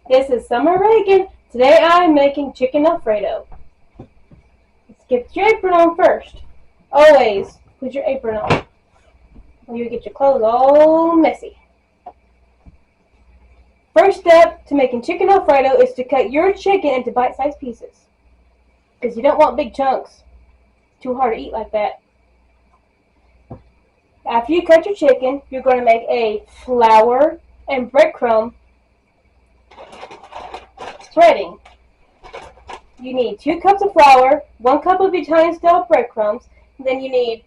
This is Summer Reagan. Today I'm making chicken Alfredo. Let's get your apron on first. Always put your apron on or you get your clothes all messy. First step to making chicken Alfredo is to cut your chicken into bite-sized pieces because you don't want big chunks. It's too hard to eat like that. After you cut your chicken, you're going to make a flour and breadcrumb spreading. You need 2 cups of flour, 1 cup of Italian style breadcrumbs, and then you need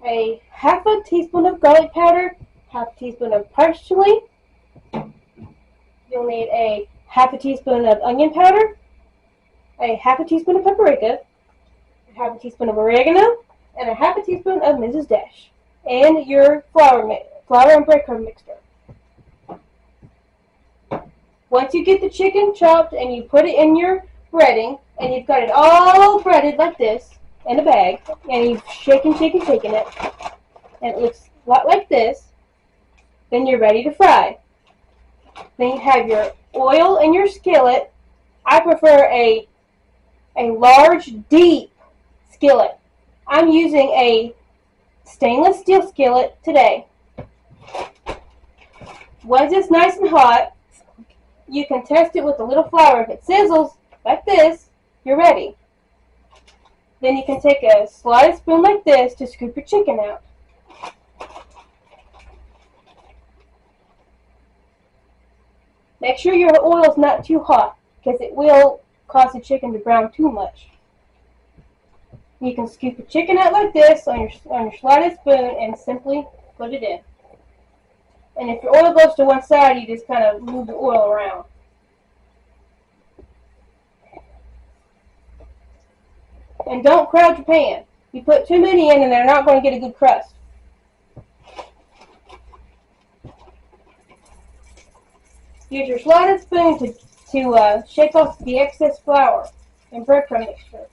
a half a teaspoon of garlic powder, half a teaspoon of parsley. You'll need a half a teaspoon of onion powder, a half a teaspoon of paprika, a half a teaspoon of oregano, and a half a teaspoon of Mrs. Dash, and your flour and breadcrumb mixture. Once you get the chicken chopped and you put it in your breading, and you've got it all breaded like this in a bag, and you've shaken it, and it looks a lot like this, then you're ready to fry. Then you have your oil in your skillet. I prefer a large, deep skillet. I'm using a stainless steel skillet today. Once it's nice and hot, you can test it with a little flour. If it sizzles like this, you're ready. Then you can take a slotted spoon like this to scoop your chicken out. Make sure your oil is not too hot because it will cause the chicken to brown too much. You can scoop your chicken out like this on your slotted spoon and simply put it in. And if your oil goes to one side, you just kind of move the oil around. And don't crowd your pan. You put too many in and they're not going to get a good crust. Use your slotted spoon to shake off the excess flour and breadcrumb mixture.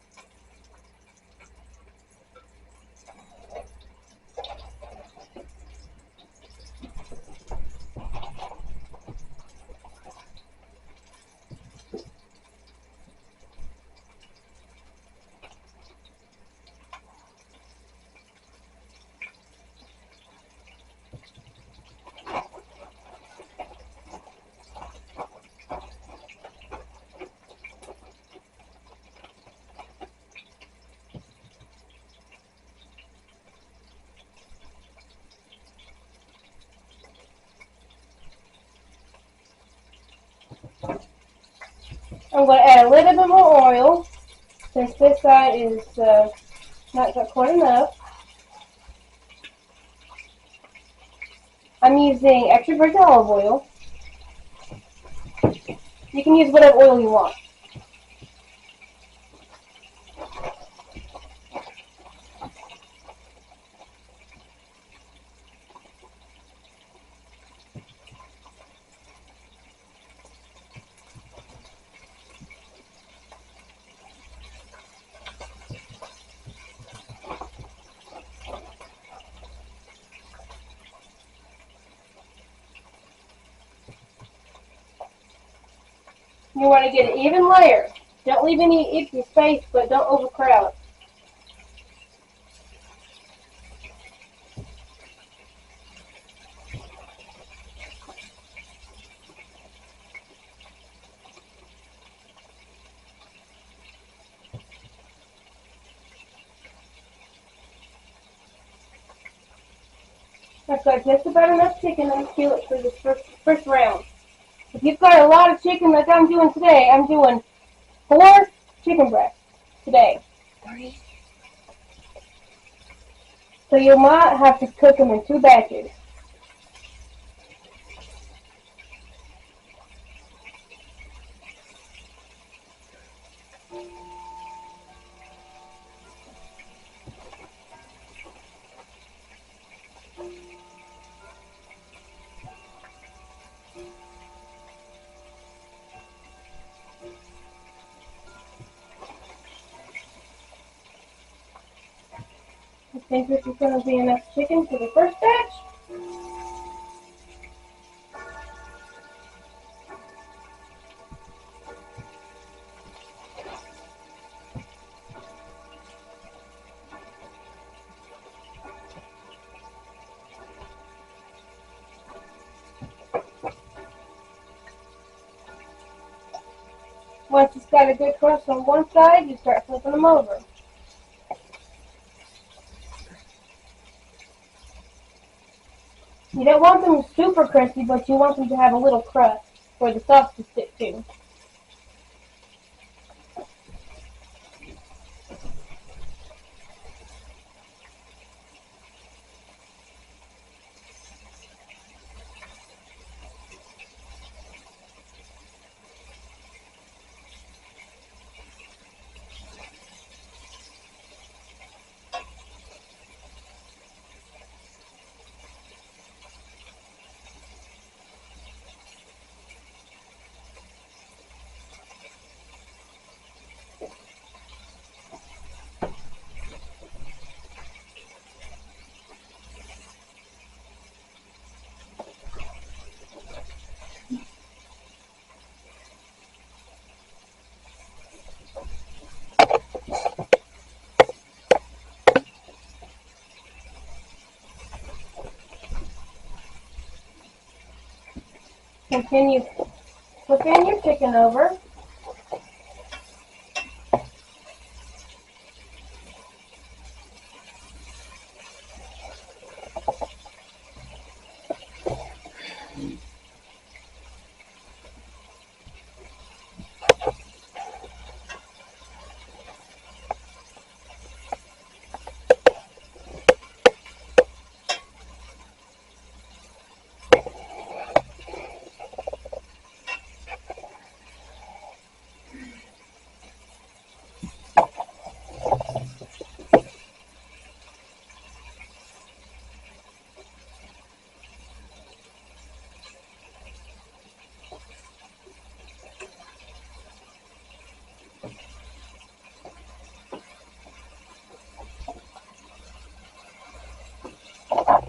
I'm going to add a little bit more oil since this side is not quite enough. I'm using extra virgin olive oil. You can use whatever oil you want. You want to get an even layer. Don't leave any empty space, but don't overcrowd. I've got just about enough chicken on the skillet for this first round. If you've got a lot of chicken like I'm doing today, I'm doing 4 chicken breasts today. 3. So you might have to cook them in 2 batches. I think this is going to be enough chicken for the first batch. Once it's got a good crust on one side, you start flipping them over. You don't want them super crispy, but you want them to have a little crust for the sauce to stick to. Continue flipping your chicken over.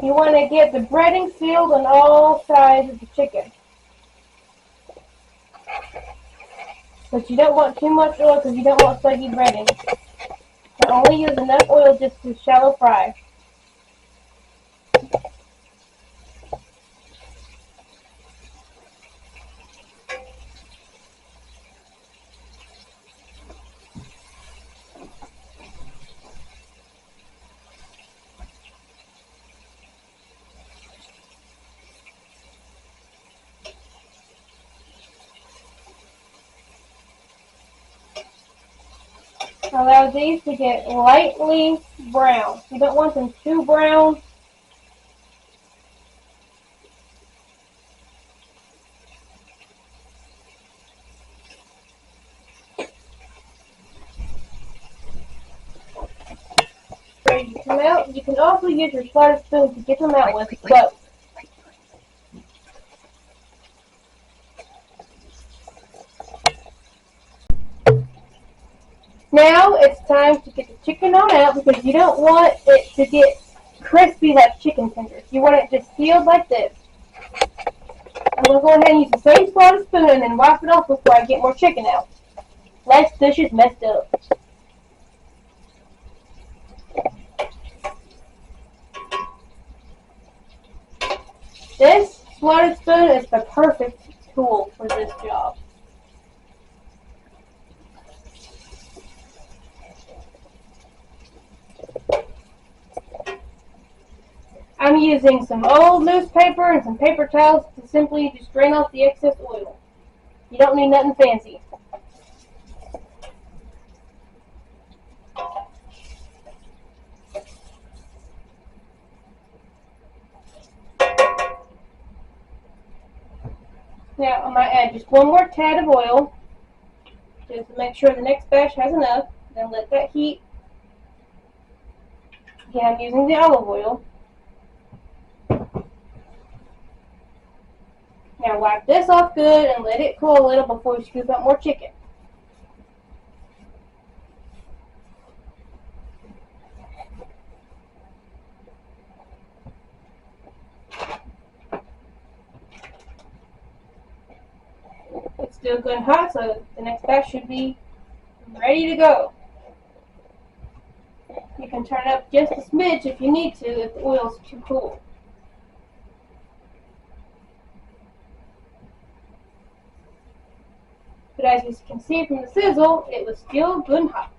You want to get the breading sealed on all sides of the chicken. But you don't want too much oil because you don't want soggy breading. But only use enough oil just to shallow fry. Allow these to get lightly brown. You don't want them too brown. Ready to come out. You can also use your slotted spoon to get them out with, but now it's time to get the chicken on out because you don't want it to get crispy like chicken tenders. You want it just sealed like this. I'm going to go ahead and use the same slotted spoon and then wipe it off before I get more chicken out. Last dish is messed up. This slotted spoon is the perfect tool for this job. I'm using some old newspaper and some paper towels to simply just drain off the excess oil. You don't need nothing fancy. Now I might add just one more tad of oil, just to make sure the next batch has enough. Then let that heat. Again, I'm using the olive oil. Now wipe this off good and let it cool a little before you scoop out more chicken. It's still good and hot, so the next batch should be ready to go. You can turn it up just a smidge if you need to if the oil's too cool. But But as you can see from the sizzle, it was still good and hot.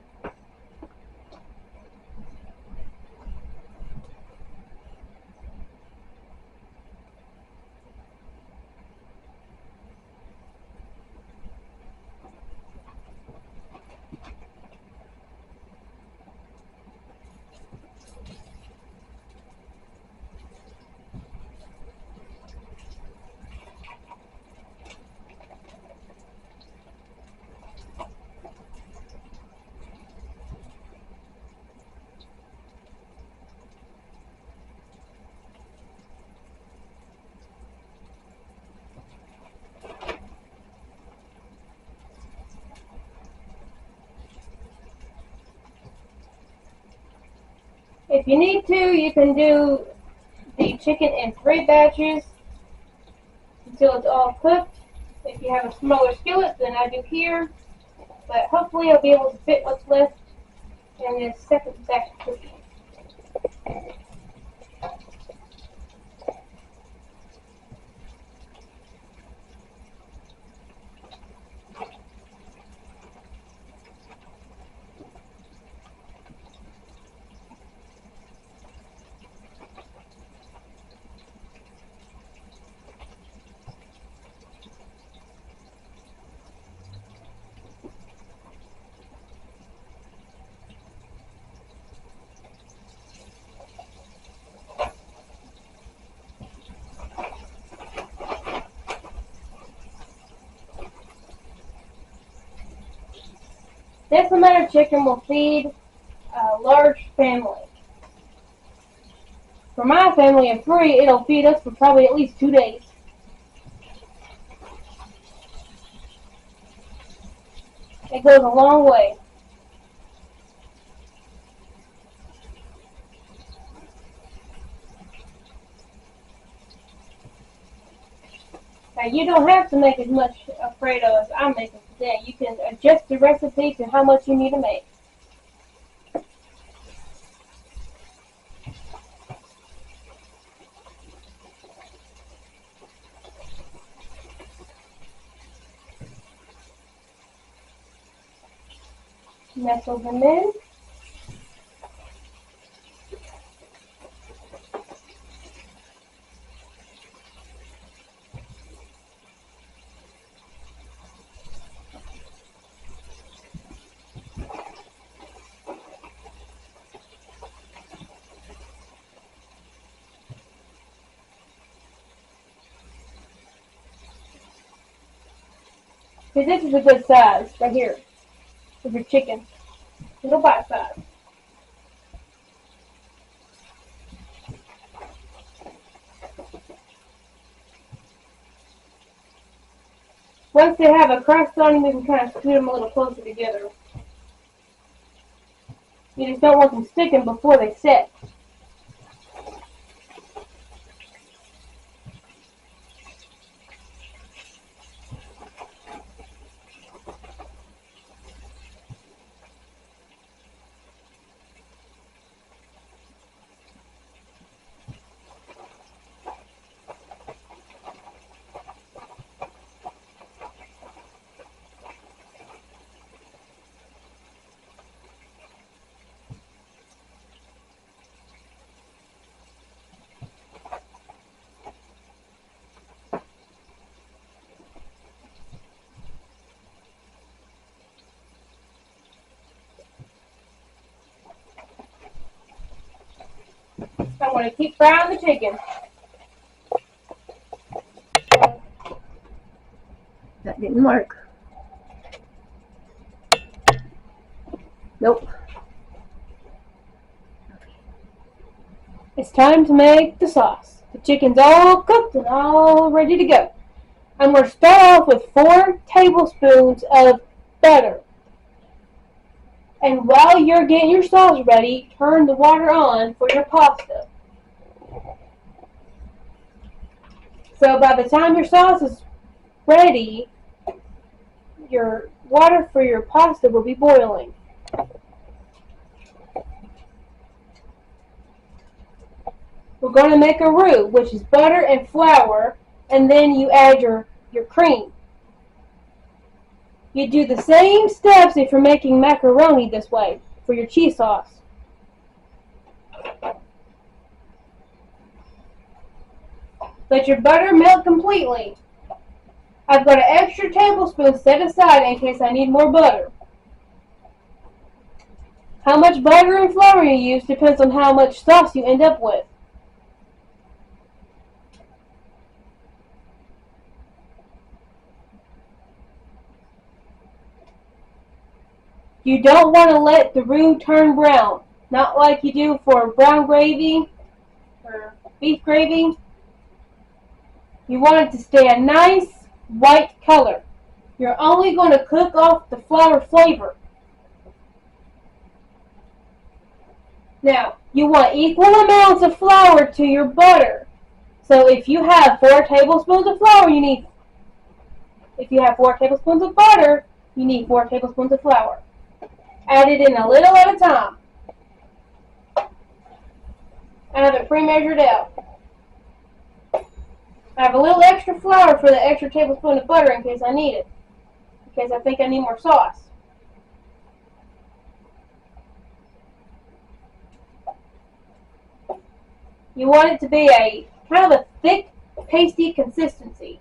If you need to, you can do the chicken in 3 batches until it's all cooked. If you have a smaller skillet than I do here, but hopefully I'll be able to fit what's left in this second batch of cooking. This amount of chicken will feed a large family. For my family of 3, it'll feed us for probably at least 2 days. It goes a long way. Now you don't have to make as much Alfredo as I'm making today. You can adjust the recipe to how much you need to make. Nestle them in. Because this is a good size right here for your chicken. Little bite size. Once they have a crust on them, you can kind of scoot them a little closer together. You just don't want them sticking before they set. I'm going to keep frying the chicken. That didn't work. Nope. It's time to make the sauce. The chicken's all cooked and all ready to go. I'm going to start off with 4 tablespoons of butter. And while you're getting your sauce ready, turn the water on for your pasta. So by the time your sauce is ready, your water for your pasta will be boiling. We're going to make a roux, which is butter and flour, and then you add your cream. You do the same steps if you're making macaroni this way for your cheese sauce. Let your butter melt completely. I've got an extra tablespoon set aside in case I need more butter. How much butter and flour you use depends on how much sauce you end up with. You don't want to let the roux turn brown, not like you do for brown gravy or beef gravy. You want it to stay a nice white color. You're only going to cook off the flour flavor. Now, you want equal amounts of flour to your butter. So if you have 4 tablespoons of flour, if you have 4 tablespoons of butter, you need 4 tablespoons of flour. Add it in a little at a time. I have it pre-measured out. I have a little extra flour for the extra tablespoon of butter in case I need it. In case I think I need more sauce. You want it to be a kind of a thick, pasty consistency.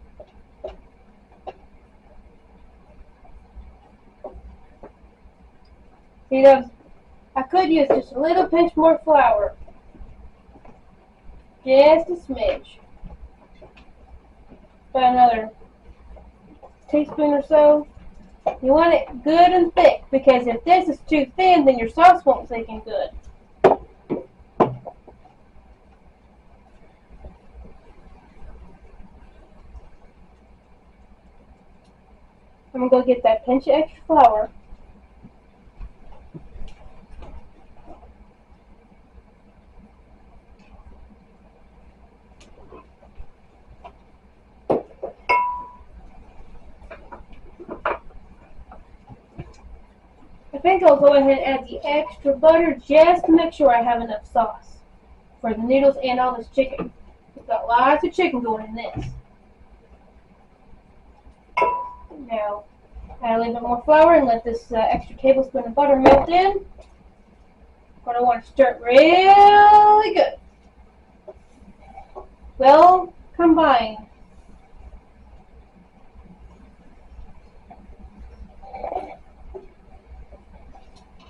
See, I could use just a little pinch more flour. Just a smidge. About another teaspoon or so. You want it good and thick, because if this is too thin, then your sauce won't thicken good. I'm going to go get that pinch of extra flour. I think I'll go ahead and add the extra butter just to make sure I have enough sauce for the noodles and all this chicken. We've got lots of chicken going in this. Now, add a little bit more flour and let this extra tablespoon of butter melt in. I'm going to want to stir it really good. Well combined.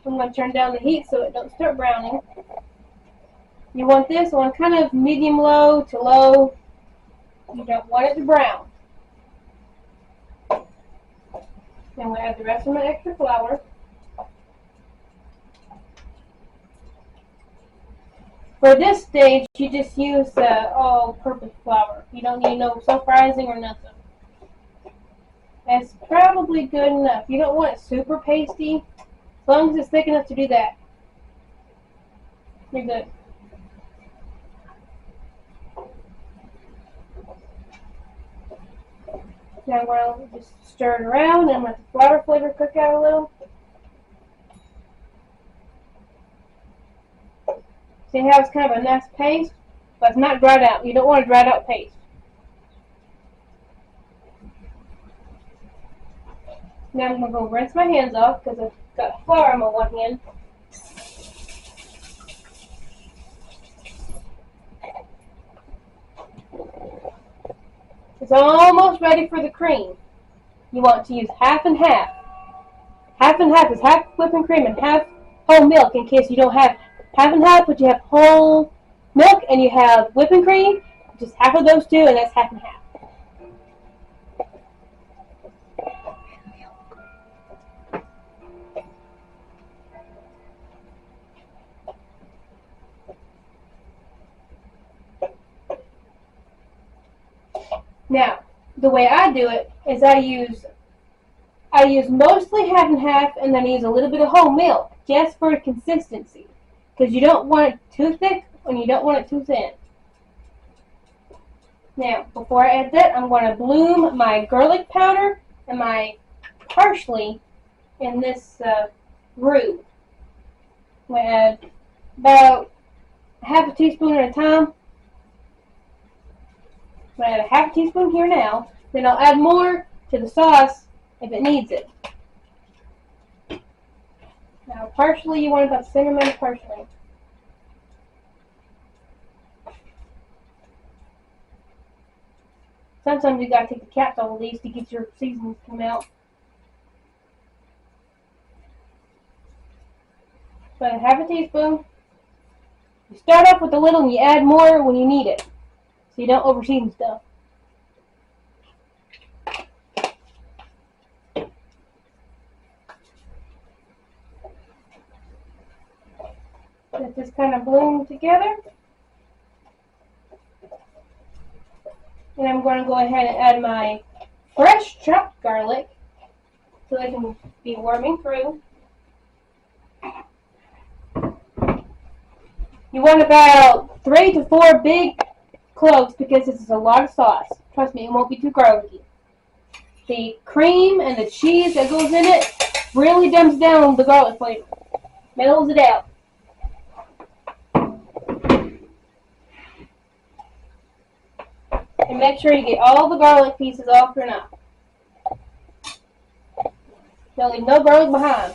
I'm going to turn down the heat so it don't start browning. You want this on kind of medium-low to low. You don't want it to brown. Then we'll add the rest of my extra flour. For this stage, you just use all-purpose flour. You don't need no self-rising or nothing. That's probably good enough. You don't want it super pasty. As long as it's thick enough to do that, you're good. Now I'm going to just stir it around and let the flour flavor cook out a little. See how it's kind of a nice paste, but it's not dried out. You don't want a dried out paste. Now I'm going to go rinse my hands off because I've got flour in my one hand. It's almost ready for the cream. You want to use half and half. Half and half is half whipping cream and half whole milk in case you don't have half and half, but you have whole milk and you have whipping cream. Just half of those two, and that's half and half. Now, the way I do it is I use mostly half and half, and then I use a little bit of whole milk just for consistency, because you don't want it too thick and you don't want it too thin. Now, before I add that, I'm going to bloom my garlic powder and my parsley in this roux. I'm going to add about half a teaspoon at a time. I'm going to add a half a teaspoon here now. Then I'll add more to the sauce if it needs it. Now, parsley, you want about the same amount of parsley. Sometimes you gotta take the caps off of these to get your seasonings to come out. So half a teaspoon. You start off with a little and you add more when you need it, so you don't overseason stuff. Let this kind of bloom together. And I'm going to go ahead and add my fresh chopped garlic so it can be warming through. You want about 3 to 4 big cloves because this is a lot of sauce. Trust me, it won't be too garlicky. The cream and the cheese that goes in it really dumbs down the garlic flavor. Mellows it out. And make sure you get all the garlic pieces off your knife. Don't leave no garlic behind.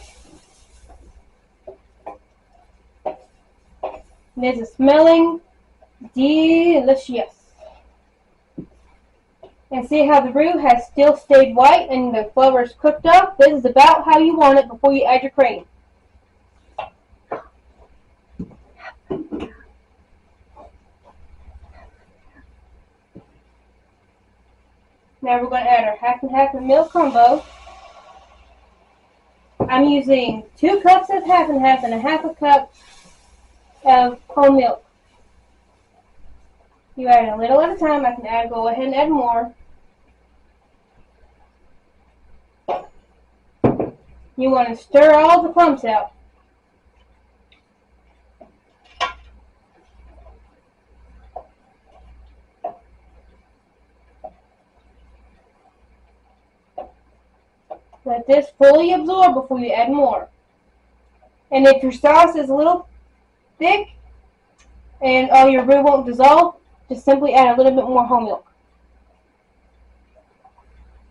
And this is smelling delicious. And see how the roux has still stayed white and the flavors cooked up? This is about how you want it before you add your cream. Now we're going to add our half and half of milk combo. I'm using 2 cups of half and half and a half a cup of whole milk. You add a little at a time. I can go ahead and add more. You want to stir all the clumps out. Let this fully absorb before you add more. And if your sauce is a little thick and all your roux won't dissolve, just simply add a little bit more whole milk.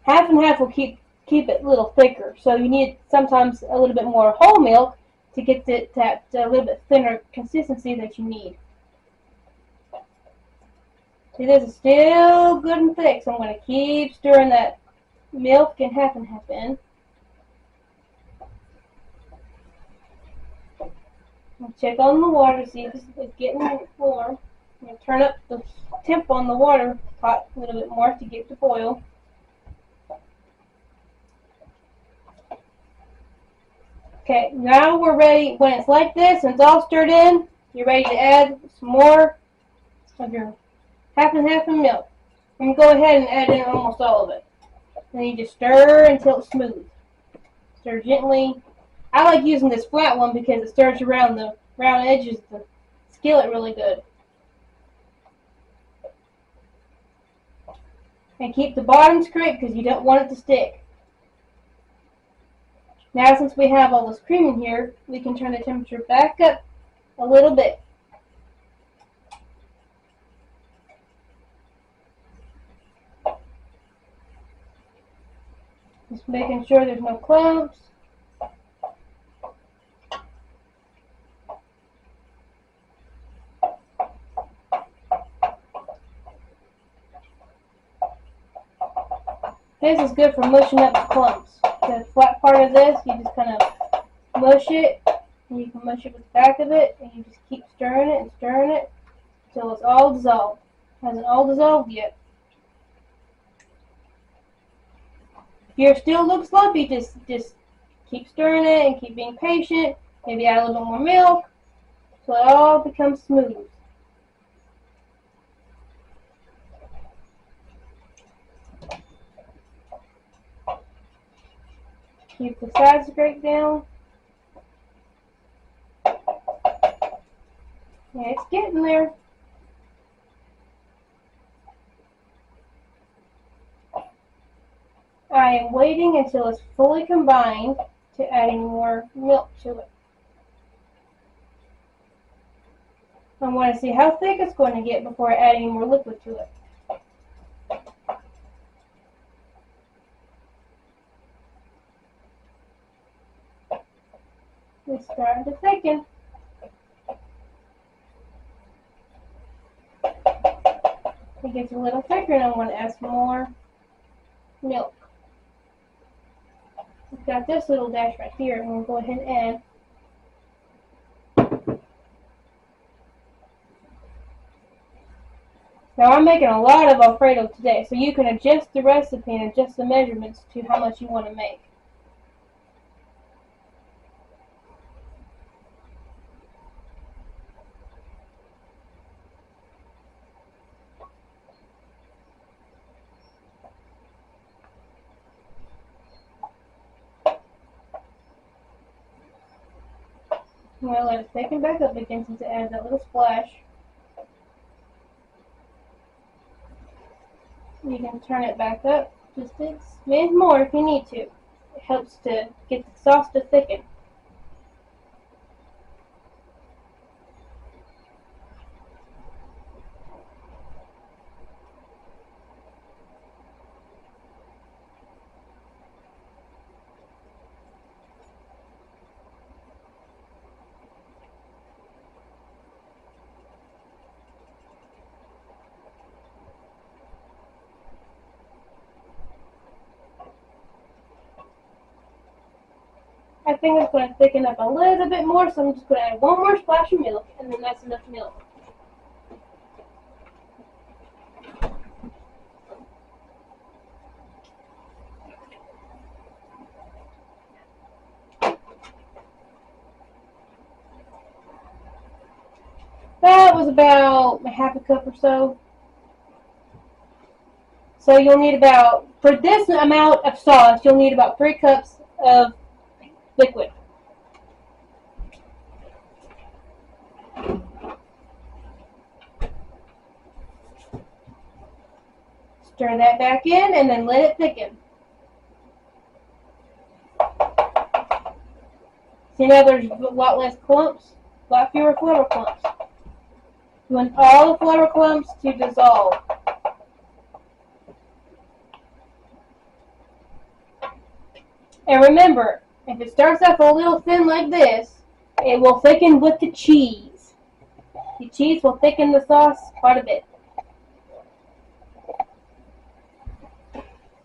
Half and half will keep it a little thicker, so you need sometimes a little bit more whole milk to get that a little bit thinner consistency that you need. See, this is still good and thick, so I'm going to keep stirring that milk and half in. I'll check on the water to see if it's getting warm. I'm going to turn up the temp on the water pot a little bit more to get it to boil. Okay, now we're ready. When it's like this and it's all stirred in, you're ready to add some more of your half and half of milk. And go ahead and add in almost all of it. Then you just stir until it's smooth. Stir gently. I like using this flat one because it stirs around the round edges of the skillet really good. And keep the bottom scraped because you don't want it to stick. Now since we have all this cream in here, we can turn the temperature back up a little bit. Just making sure there's no clumps. This is good for mushing up the clumps. The flat part of this, you just kind of mush it, and you can mush it with the back of it, and you just keep stirring it until it's all dissolved. It hasn't all dissolved yet. If yours still looks lumpy, just keep stirring it and keep being patient. Maybe add a little bit more milk so it all becomes smooth. Keep the sides scraped down. Yeah, it's getting there. I am waiting until it's fully combined to adding more milk to it. I want to see how thick it's going to get before adding more liquid to it. It's starting to thicken. It gets a little thicker, and I'm going to add some more milk. We've got this little dash right here, and we'll go ahead and add. Now I'm making a lot of Alfredo today, so you can adjust the recipe and adjust the measurements to how much you want to make. I'm going to let it thicken back up again since it adds that little splash. You can turn it back up just a smidge more if you need to. It helps to get the sauce to thicken. I think it's going to thicken up a little bit more, so I'm just going to add one more splash of milk, and then that's enough milk. That was about a half a cup or so. So you'll need about, for this amount of sauce, you'll need about 3 cups of liquid. Stir that back in and then let it thicken. See, now there's a lot less clumps, a lot fewer flour clumps. You want all the flour clumps to dissolve. And remember, if it starts off a little thin like this, it will thicken with the cheese. The cheese will thicken the sauce quite a bit.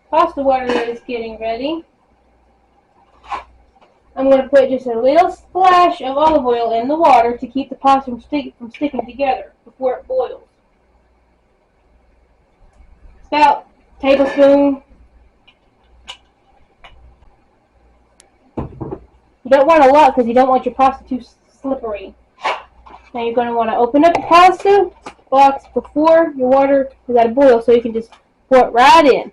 Pasta water is getting ready. I'm going to put just a little splash of olive oil in the water to keep the pasta from sticking together before it boils. It's about a tablespoon. You don't want a lot because you don't want your pasta too slippery. Now you're going to want to open up the pasta box before your water is at a boil so you can just pour it right in.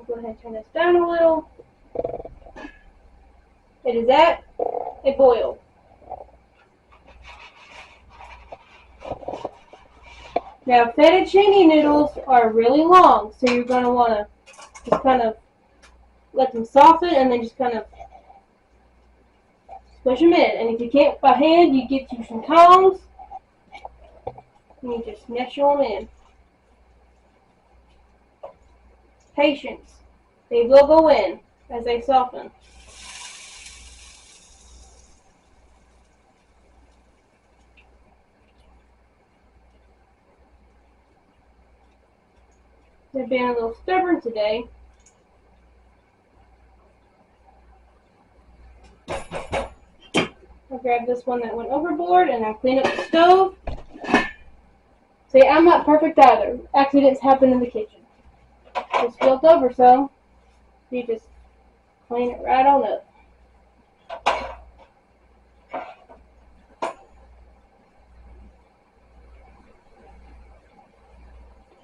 Go ahead and turn this down a little. It is at a boil. Now fettuccine noodles are really long, so you're going to want to just kind of let them soften and then just kind of squish them in. And if you can't by hand, you get you some tongs and you just mesh them in. Patience. They will go in as they soften. They're being a little stubborn today. I'll grab this one that went overboard and I'll clean up the stove. See, I'm not perfect either. Accidents happen in the kitchen. Just spilled over some. You just clean it right on up.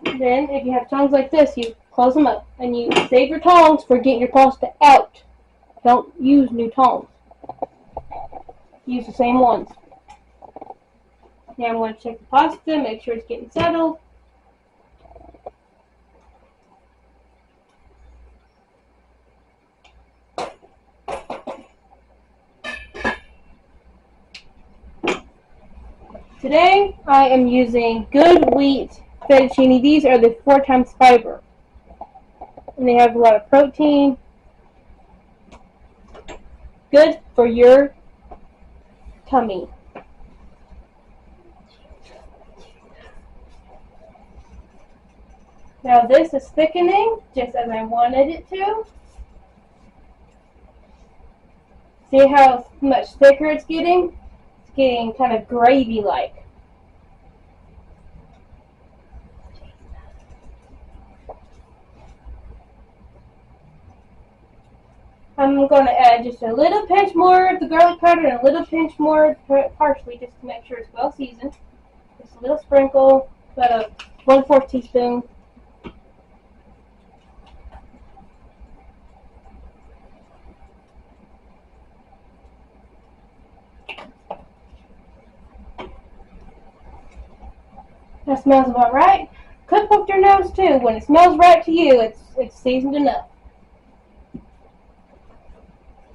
Then, if you have tongs like this, you close them up. And you save your tongs for getting your pasta out. Don't use new tongs. Use the same ones. Now I'm going to check the pasta, make sure it's getting settled. Today, I am using good wheat fettuccine. These are the 4 times fiber. And they have a lot of protein. good for your tummy. Now this is thickening just as I wanted it to. See how much thicker it's getting? It's getting kind of gravy-like. I'm going to add just a little pinch more of the garlic powder and a little pinch more parsley just to make sure it's well seasoned. Just a little sprinkle, about a 1/4 teaspoon. That smells about right. Cook with your nose too. When it smells right to you, it's seasoned enough.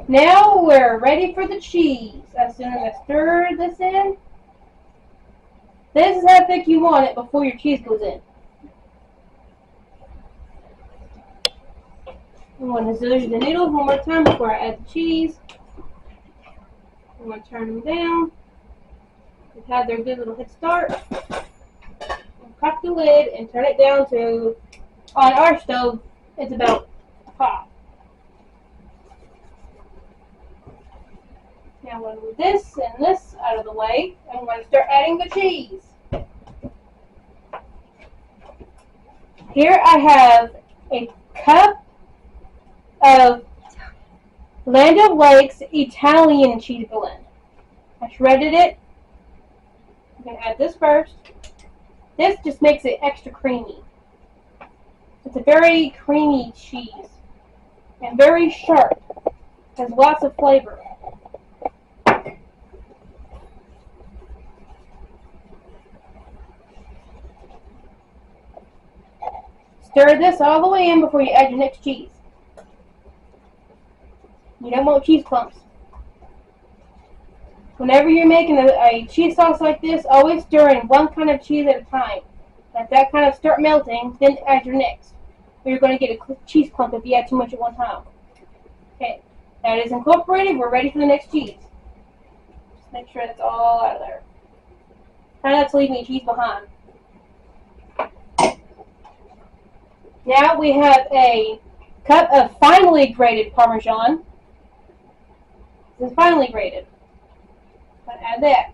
Now we're ready for the cheese. As soon as I stir this in, this is how thick you want it before your cheese goes in. I'm going to zhuzh the noodles one more time before I add the cheese. I'm going to turn them down. They've had their good little head start. Crack the lid and turn it down to, on our stove, it's about hot. Now I'm going to move this and this out of the way. I'm going to start adding the cheese. Here I have a cup of Land O'Lakes Italian cheese blend. I shredded it. I'm going to add this first. This just makes it extra creamy. It's a very creamy cheese and very sharp. Has lots of flavor. Stir this all the way in before you add your next cheese. You don't want cheese clumps. Whenever you're making a cheese sauce like this, always stir in one kind of cheese at a time. Let that kind of start melting, then add your next. Or you're going to get a cheese clump if you add too much at one time. Okay, that is incorporated. We're ready for the next cheese. Just make sure it's all out of there. Try not to leave any cheese behind. Now we have a cup of finely grated Parmesan. This is finely grated. I'm going to add that.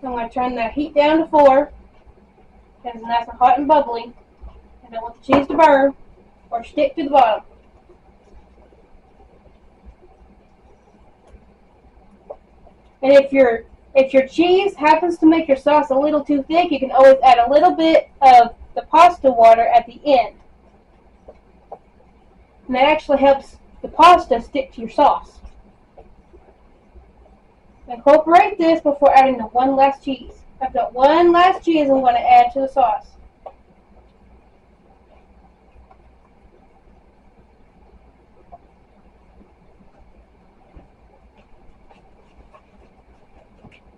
I'm going to turn the heat down to 4 because it's nice and hot and bubbly. I don't want the cheese to burn or stick to the bottom. And if your cheese happens to make your sauce a little too thick, you can always add a little bit of the pasta water at the end. And that actually helps the pasta stick to your sauce. Incorporate this before adding the one last cheese. I've got one last cheese I'm going to add to the sauce.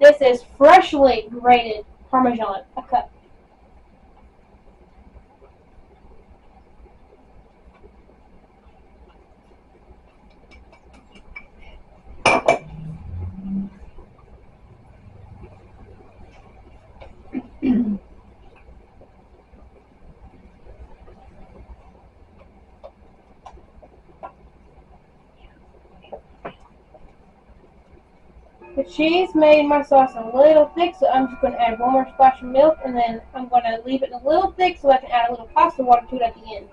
This is freshly grated Parmesan, a cup. The cheese made my sauce a little thick, so I'm just going to add one more splash of milk, and then I'm going to leave it a little thick so I can add a little pasta water to it at the end.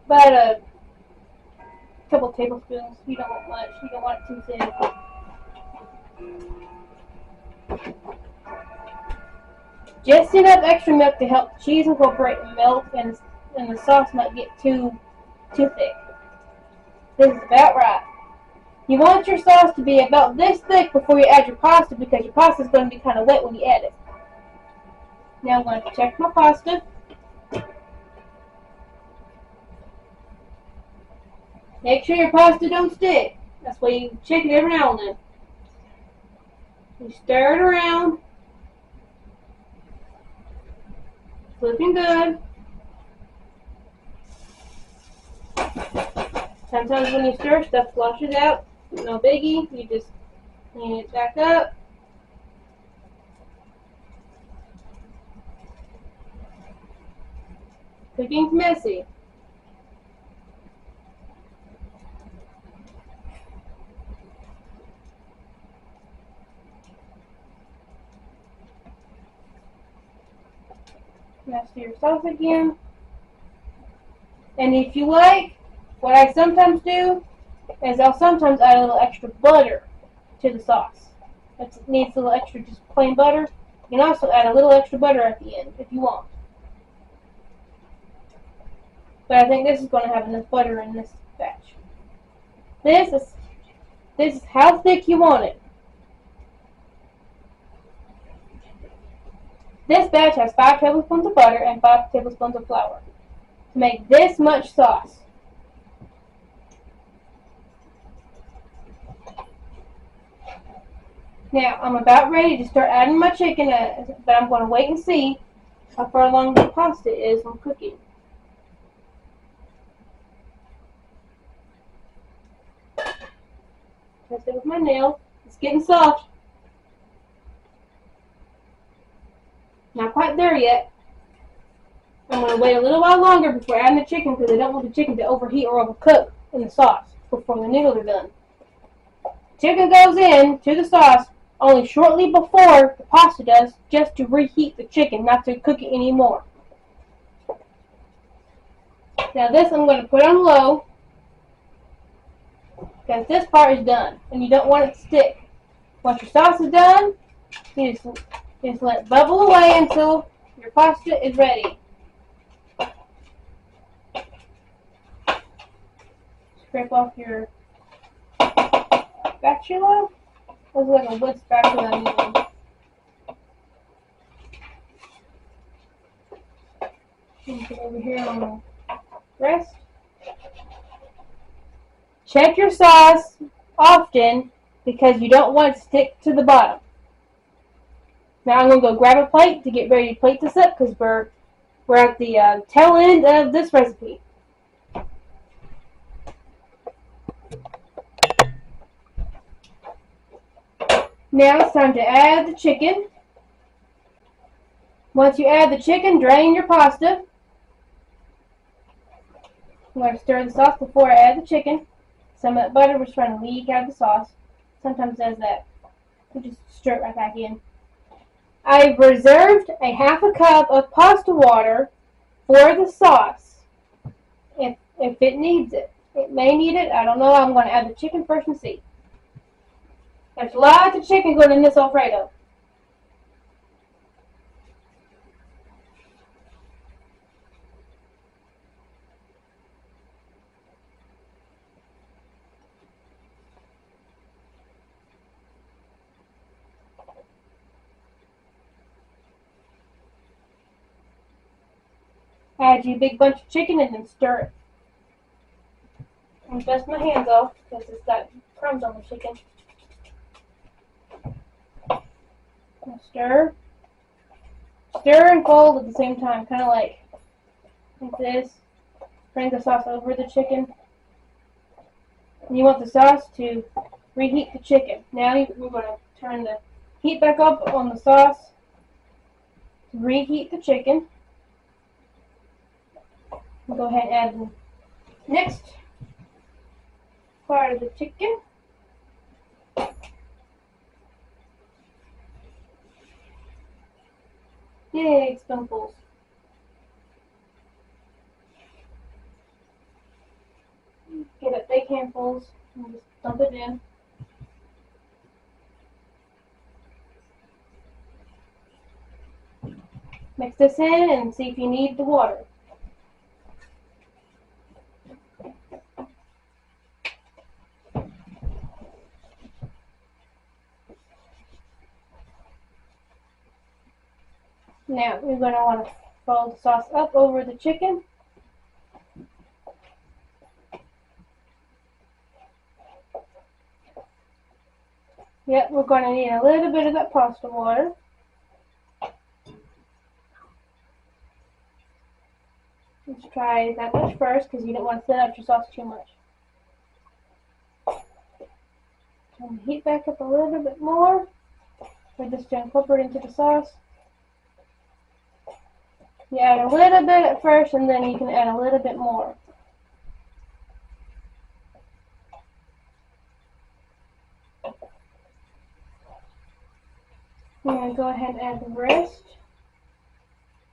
About a couple tablespoons. You don't want much. You don't want it too thin. Just enough extra milk to help the cheese incorporate and melt, and the sauce not get too thick. This is about right. You want your sauce to be about this thick before you add your pasta because your pasta is going to be kind of wet when you add it. Now I'm going to check my pasta. Make sure your pasta don't stick. That's why you check it every now and then. You stir it around. It's looking good. Sometimes when you stir, stuff flushes out. No biggie. You just clean it back up. Cooking's messy. Now stir your sauce again. And if you like, what I sometimes do is I'll sometimes add a little extra butter to the sauce. If it needs a little extra just plain butter, you can also add a little extra butter at the end if you want. But I think this is going to have enough butter in this batch. This is how thick you want it. This batch has 5 tablespoons of butter and 5 tablespoons of flour to make this much sauce. Now, I'm about ready to start adding my chicken, but I'm going to wait and see how far along the pasta is when cooking. Test it with my nail. It's getting soft. Not quite there yet. I'm going to wait a little while longer before adding the chicken because I don't want the chicken to overheat or overcook in the sauce before the noodles are done. Chicken goes in to the sauce only shortly before the pasta does, just to reheat the chicken, not to cook it anymore. Now this I'm going to put on low because this part is done and you don't want it to stick. Once your sauce is done, you just let it bubble away until your pasta is ready. Scrape off your spatula. Looks like a wood spatula I'm using. Put it over here on the rest. Check your sauce often because you don't want it to stick to the bottom. Now I'm going to go grab a plate to get ready to plate this up because we're at the tail end of this recipe. Now it's time to add the chicken. Once you add the chicken, drain your pasta. I'm going to stir the sauce before I add the chicken. Some of that butter was trying to leak out of the sauce. Sometimes does that. So just stir it right back in. I've reserved a half a cup of pasta water for the sauce if it needs it. It may need it. I don't know. I'm going to add the chicken first and see. There's lots of chicken going in this Alfredo. Add you a big bunch of chicken and then stir it. And dust my hands off because it's got crumbs on the chicken. Stir. Stir and fold at the same time, kind of like this. Bring the sauce over the chicken. And you want the sauce to reheat the chicken. Now we're going to turn the heat back up on the sauce to reheat the chicken. We'll go ahead and add the next part of the chicken. Big spoonfuls. Get up big handfuls and just dump it in. Mix this in and see if you need the water. Now you're going to want to fold the sauce up over the chicken. Yep, we're going to need a little bit of that pasta water. Let's try that much first because you don't want to thin out your sauce too much. Turn the heat back up a little bit more for this to incorporate into the sauce. You add a little bit at first and then you can add a little bit more. I'm going to go ahead and add the rest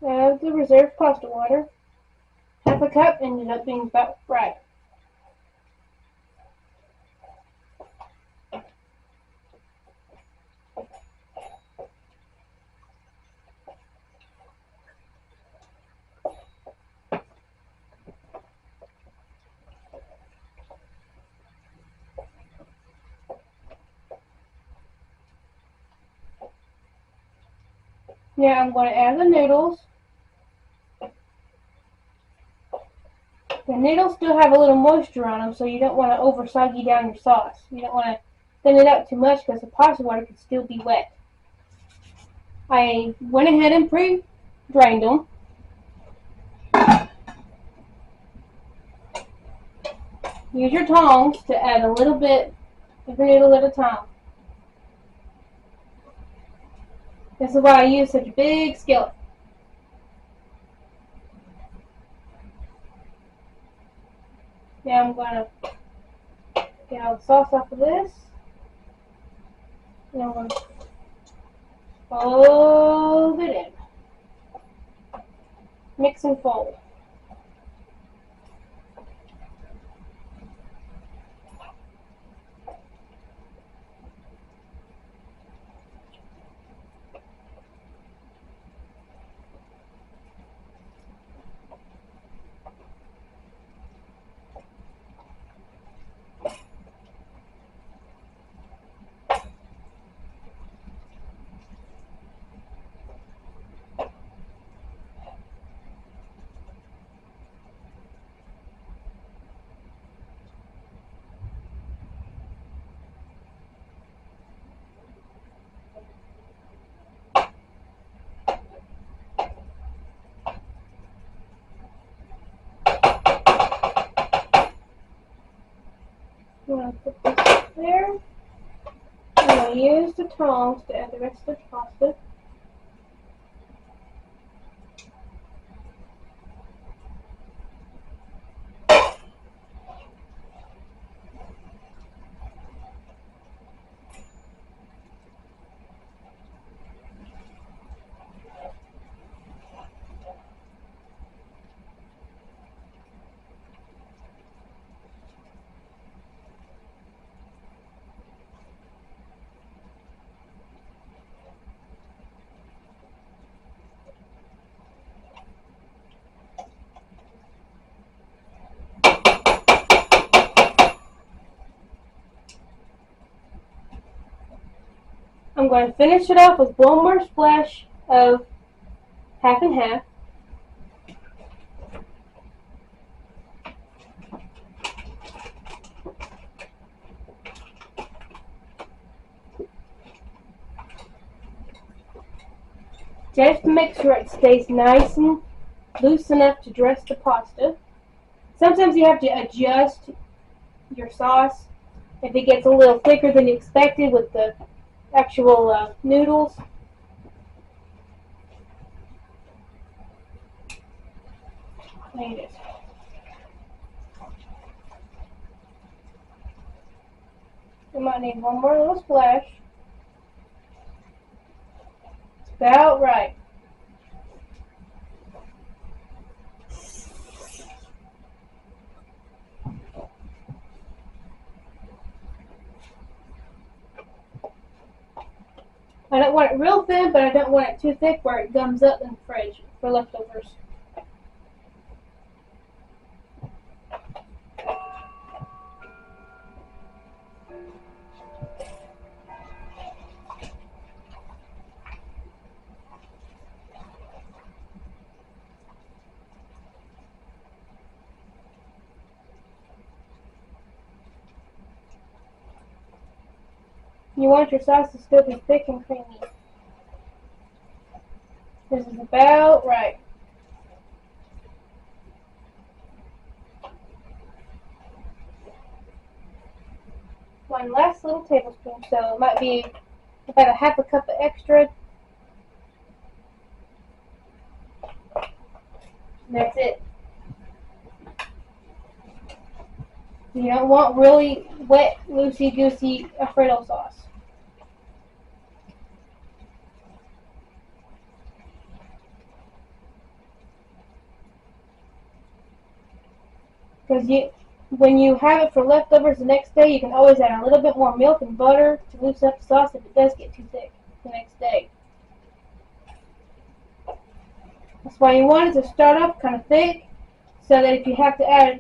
of the reserved pasta water. Half a cup ended up being about right. Now I'm going to add the noodles. The noodles still have a little moisture on them, so you don't want to over soggy down your sauce. You don't want to thin it out too much because the pasta water can still be wet. I went ahead and pre-drained them. Use your tongs to add a little bit of your noodle at a time. This is why I use such a big skillet. Now I'm going to get all the sauce off of this. And I'm going to fold it in. Mix and fold. I'm going to put this there. I'm going to use the tongs to add the rest of the pasta. I'm going to finish it off with one more splash of half and half. Just to make sure it stays nice and loose enough to dress the pasta. Sometimes you have to adjust your sauce if it gets a little thicker than you expected with the actual noodles. Made it. We might need one more little splash. It's about right. I don't want it real thin, but I don't want it too thick where it gums up in the fridge for leftovers. You want your sauce to still be thick and creamy. This is about right. One last little tablespoon, so it might be about a half a cup of extra. And that's it. You don't want really wet, loosey-goosey Alfredo sauce. Because when you have it for leftovers the next day, you can always add a little bit more milk and butter to loosen up the sauce if it does get too thick the next day. That's why you want it to start off kind of thick, so that if you have to add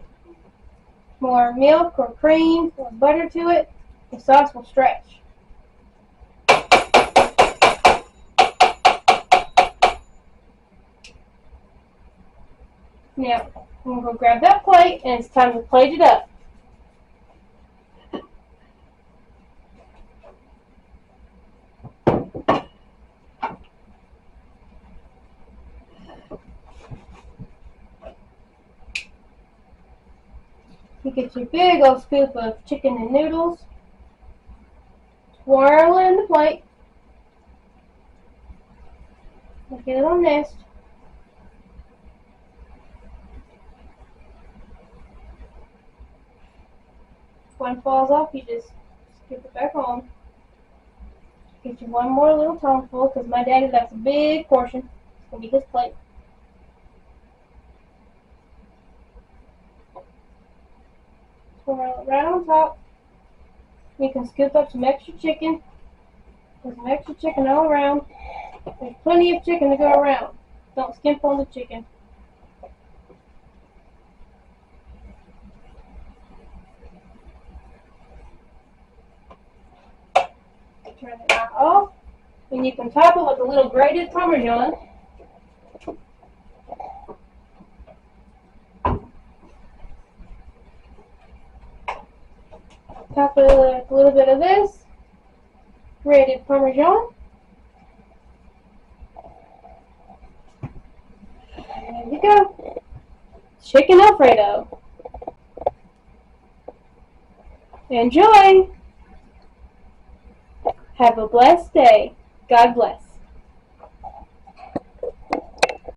more milk or cream or butter to it, the sauce will stretch. Now, I'm going to go grab that plate, and it's time to plate it up. You get your big old scoop of chicken and noodles, swirl it in the plate. Look at it on this. If one falls off, you just scoop it back on. Get you one more little tongueful, because my daddy likes a big portion. It's going to be his plate. Swirl it right on top. You can scoop up some extra chicken. There's some extra chicken all around. There's plenty of chicken to go around. Don't skimp on the chicken. Turn it off. And you can top it with a little grated Parmesan. Top it with a little bit of this grated Parmesan. And there you go. Chicken Alfredo. Enjoy! Have a blessed day. God bless.